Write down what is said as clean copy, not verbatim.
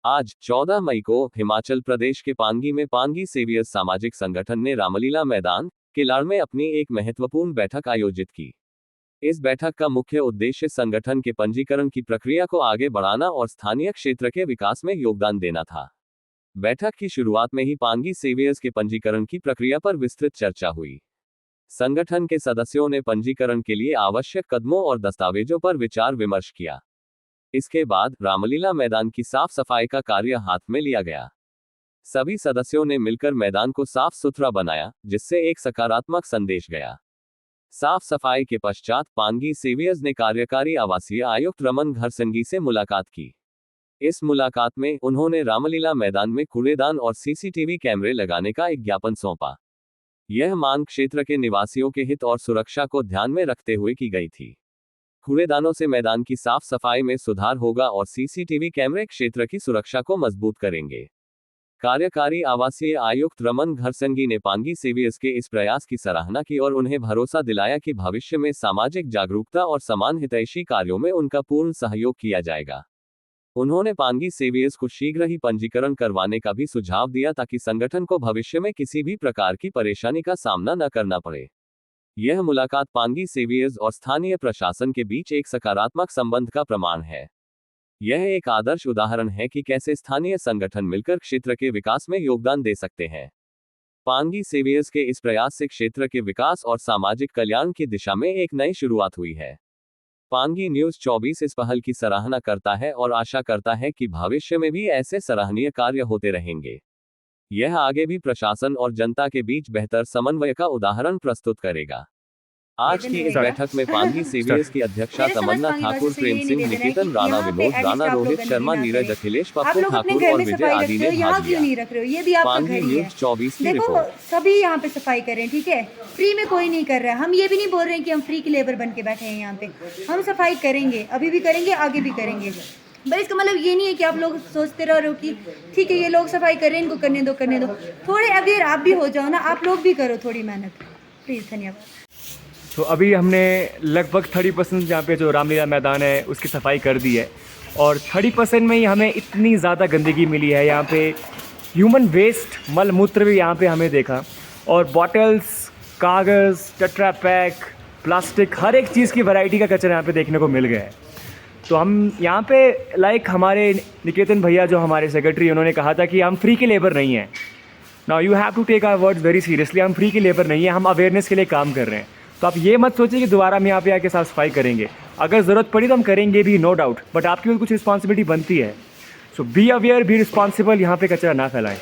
आज 14 मई को हिमाचल प्रदेश के पांगी में पांगी सेवियर्स सामाजिक संगठन ने रामलीला मैदान किलाड़ में अपनी एक महत्वपूर्ण बैठक आयोजित की। इस बैठक का मुख्य उद्देश्य संगठन के पंजीकरण की प्रक्रिया को आगे बढ़ाना और स्थानीय क्षेत्र के विकास में योगदान देना था। बैठक की शुरुआत में ही पांगी सेवियर्स के पंजीकरण की प्रक्रिया पर विस्तृत चर्चा हुई। संगठन के सदस्यों ने पंजीकरण के लिए आवश्यक कदमों और दस्तावेजों पर विचार विमर्श किया। इसके बाद रामलीला मैदान की साफ सफाई का कार्य हाथ में लिया गया। सभी सदस्यों ने मिलकर मैदान को साफ सुथरा बनाया, जिससे एक सकारात्मक संदेश गया। साफ सफाई के पश्चात पांगी सेवियर्स ने कार्यकारी आवासीय आयुक्त रमन घरसंगी से मुलाकात की। इस मुलाकात में उन्होंने रामलीला मैदान में कूड़ेदान और सीसीटीवी कैमरे लगाने का एक ज्ञापन सौंपा। यह मांग क्षेत्र के निवासियों के हित और सुरक्षा को ध्यान में रखते हुए की गई थी। कूड़ेदानों से मैदान की साफ सफाई में सुधार होगा और सीसीटीवी कैमरे क्षेत्र की सुरक्षा को मजबूत करेंगे। कार्यकारी आवासीय आयुक्त रमन घरसंगी ने पांगी सेवियर्स के इस प्रयास की सराहना की और उन्हें भरोसा दिलाया कि भविष्य में सामाजिक जागरूकता और समान हितैषी कार्यों में उनका पूर्ण सहयोग किया जाएगा। उन्होंने पांगी सेवियर्स को शीघ्र ही पंजीकरण करवाने का भी सुझाव दिया ताकि संगठन को भविष्य में किसी भी प्रकार की परेशानी का सामना न करना पड़े। यह मुलाकात पांगी सेवियर्स और स्थानीय प्रशासन के बीच एक सकारात्मक संबंध का प्रमाण है। यह एक आदर्श उदाहरण है कि कैसे स्थानीय संगठन मिलकर क्षेत्र के विकास में योगदान दे सकते हैं। पांगी सेवियर्स के इस प्रयास से क्षेत्र के विकास और सामाजिक कल्याण की दिशा में एक नई शुरुआत हुई है। पांगी न्यूज़ 24 इस पहल की सराहना करता है और आशा करता है कि भविष्य में भी ऐसे सराहनीय कार्य होते रहेंगे। यह आगे भी प्रशासन और जनता के बीच बेहतर समन्वय का उदाहरण प्रस्तुत करेगा। आज की इस बैठक में पांगी सेवियर्स की अध्यक्षा तमन्ना ठाकुर, प्रेम सिंह, निकेतन राणा, विनोद राणा, रोहित शर्मा, नीरज, अखिलेश, पप्पू ठाकुर और विजय आदि ने भाग लिया। पांगी न्यूज़ 24 की रिपोर्ट। सभी यहाँ पे सफाई करें, ठीक है। फ्री में कोई नहीं कर रहा है। हम ये भी नहीं बोल रहे हैं कि हम फ्री की लेबर बन के बैठे हैं यहाँ पे। हम सफाई करेंगे, अभी भी करेंगे, आगे भी करेंगे। बस इसका मतलब ये नहीं है कि आप लोग सोचते रहो कि ठीक है ये लोग सफाई कर रहे हैं, इनको करने दो। थोड़े अवेयर आप भी हो जाओ ना, आप लोग भी करो थोड़ी मेहनत, प्लीज़। धन्यवाद। तो अभी हमने लगभग 30% यहाँ पे जो रामलीला मैदान है उसकी सफाई कर दी है और 30% में ही हमें इतनी ज़्यादा गंदगी मिली है। यहाँ पे ह्यूमन वेस्ट, मल मूत्र भी यहाँ पे हमें देखा और बॉटल्स, कागज़, टेट्रा पैक, प्लास्टिक, हर एक चीज़ की वैरायटी का कचरा यहाँ पे देखने को मिल गया है। तो हम यहाँ पे हमारे निकेतन भैया जो हमारे सेक्रेटरी, उन्होंने कहा था कि हम फ्री की लेबर नहीं हैं। Now you have to take our words very seriously. हम फ्री की लेबर नहीं है, हम अवेयरनेस के लिए काम कर रहे हैं। तो आप ये मत सोचिए कि दोबारा हम यहाँ पे आके साफ सफाई करेंगे। अगर ज़रूरत पड़ी तो हम करेंगे भी, नो डाउट, बट आपकी कुछ रिस्पॉन्सिबिलिटी बनती है। सो बी अवेयर, बी रिस्पॉन्सिबल, यहाँ पे कचरा ना फैलाएं।